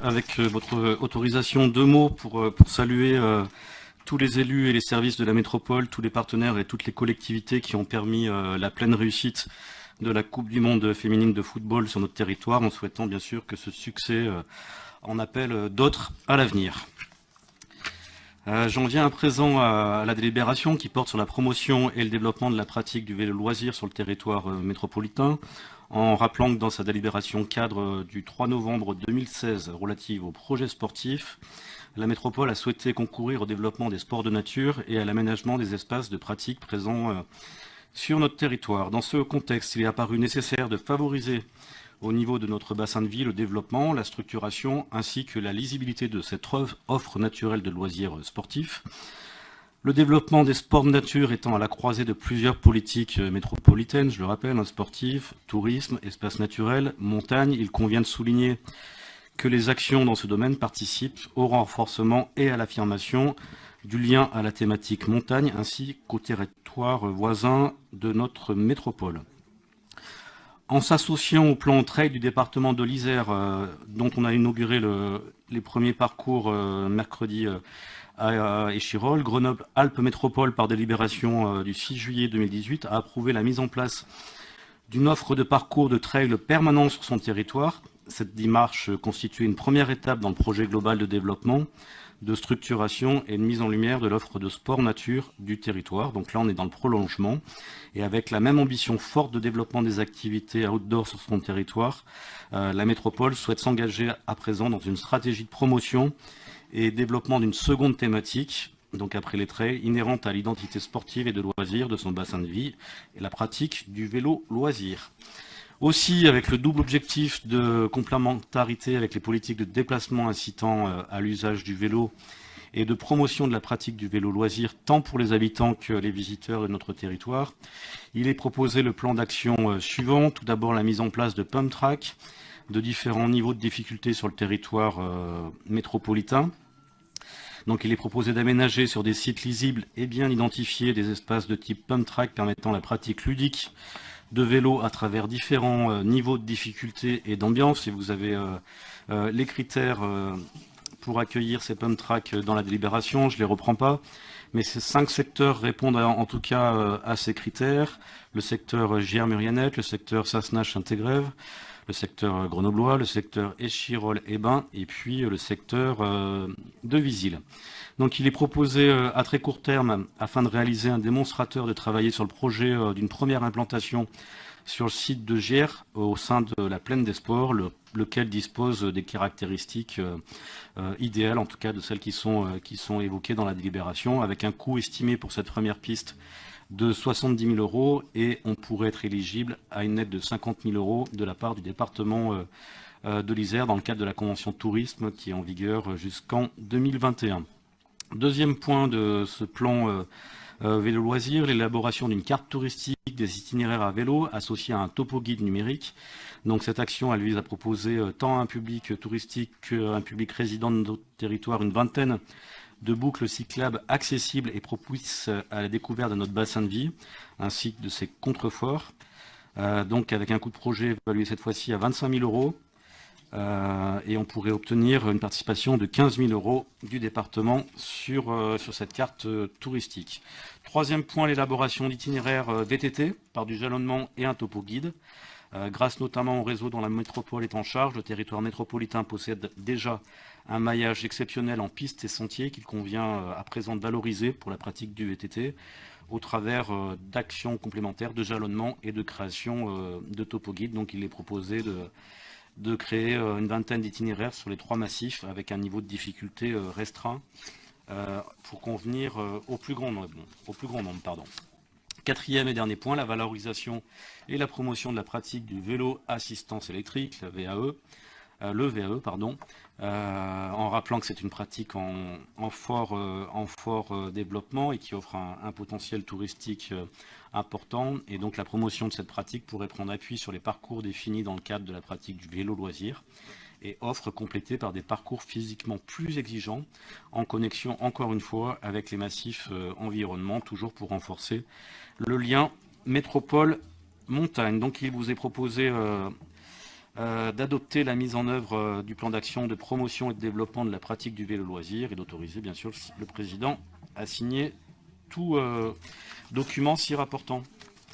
Avec votre autorisation, deux mots pour saluer tous les élus et les services de la métropole, tous les partenaires et toutes les collectivités qui ont permis la pleine réussite de la Coupe du Monde féminine de football sur notre territoire, en souhaitant bien sûr que ce succès en appelle d'autres à l'avenir. J'en viens à présent à la délibération qui porte sur la promotion et le développement de la pratique du vélo loisir sur le territoire métropolitain, en rappelant que dans sa délibération cadre du 3 novembre 2016 relative aux projets sportifs, la métropole a souhaité concourir au développement des sports de nature et à l'aménagement des espaces de pratique présents sur notre territoire. Dans ce contexte, il est apparu nécessaire de favoriser au niveau de notre bassin de vie le développement, la structuration ainsi que la lisibilité de cette offre naturelle de loisirs sportifs. Le développement des sports de nature étant à la croisée de plusieurs politiques métropolitaines, je le rappelle, sportif, tourisme, espace naturel, montagne, il convient de souligner que les actions dans ce domaine participent au renforcement et à l'affirmation du lien à la thématique montagne ainsi qu'au territoire voisin de notre métropole. En s'associant au plan trail du département de l'Isère, dont on a inauguré les premiers parcours mercredi à Échirolles, Grenoble-Alpes Métropole, par délibération du 6 juillet 2018, a approuvé la mise en place d'une offre de parcours de trail permanent sur son territoire. Cette démarche constitue une première étape dans le projet global de développement, de structuration et de mise en lumière de l'offre de sport nature du territoire. Donc là, on est dans le prolongement. Et avec la même ambition forte de développement des activités outdoor sur son territoire, la métropole souhaite s'engager à présent dans une stratégie de promotion et développement d'une seconde thématique, donc après les trails, inhérente à l'identité sportive et de loisirs de son bassin de vie et la pratique du vélo loisir. Aussi, avec le double objectif de complémentarité avec les politiques de déplacement incitant à l'usage du vélo et de promotion de la pratique du vélo loisir, tant pour les habitants que les visiteurs de notre territoire, il est proposé le plan d'action suivant. Tout d'abord, la mise en place de pump track de différents niveaux de difficulté sur le territoire métropolitain. Donc il est proposé d'aménager sur des sites lisibles et bien identifiés des espaces de type pump track permettant la pratique ludique de vélo à travers différents niveaux de difficulté et d'ambiance. Et vous avez les critères pour accueillir ces pump tracks dans la délibération. Je ne les reprends pas, mais ces 5 secteurs répondent en tout cas à ces critères. Le secteur Gier-Muriennec, le secteur Sassenage-Saint-Égrève, le secteur grenoblois, le secteur Échirolles-Ebin et puis le secteur de Visil. Donc il est proposé à très court terme, afin de réaliser un démonstrateur, de travailler sur le projet d'une première implantation sur le site de Gier, au sein de la Plaine des Sports, lequel dispose des caractéristiques idéales, en tout cas de celles qui sont évoquées dans la délibération, avec un coût estimé pour cette première piste de 70 000 euros, et on pourrait être éligible à une aide de 50 000 euros de la part du département de l'Isère dans le cadre de la convention de tourisme qui est en vigueur jusqu'en 2021. Deuxième point de ce plan vélo loisir, l'élaboration d'une carte touristique des itinéraires à vélo associée à un topo guide numérique. Donc cette action, elle vise à proposer tant à un public touristique qu'à un public résident de notre territoire une vingtaine de boucles cyclables accessibles et propices à la découverte de notre bassin de vie, ainsi que de ses contreforts. Donc avec un coût de projet évalué cette fois-ci à 25 000 euros. Et on pourrait obtenir une participation de 15 000 euros du département sur cette carte touristique. Troisième point, l'élaboration d'itinéraires VTT par du jalonnement et un topo guide. Grâce notamment au réseau dont la métropole est en charge, le territoire métropolitain possède déjà un maillage exceptionnel en pistes et sentiers qu'il convient à présent de valoriser pour la pratique du VTT au travers d'actions complémentaires de jalonnement et de création de topo guide. Donc il est proposé de créer une vingtaine d'itinéraires sur les 3 massifs avec un niveau de difficulté restreint pour convenir au plus grand nombre. Quatrième et dernier point, la valorisation et la promotion de la pratique du vélo assistance électrique, le VAE, en rappelant que c'est une pratique en fort développement et qui offre un potentiel touristique important. Et donc la promotion de cette pratique pourrait prendre appui sur les parcours définis dans le cadre de la pratique du vélo loisir et offre complétée par des parcours physiquement plus exigeants en connexion encore une fois avec les massifs environnement, toujours pour renforcer le lien métropole-montagne. Donc il vous est proposé d'adopter la mise en œuvre du plan d'action de promotion et de développement de la pratique du vélo loisir et d'autoriser bien sûr le président à signer tout document s'y rapportant.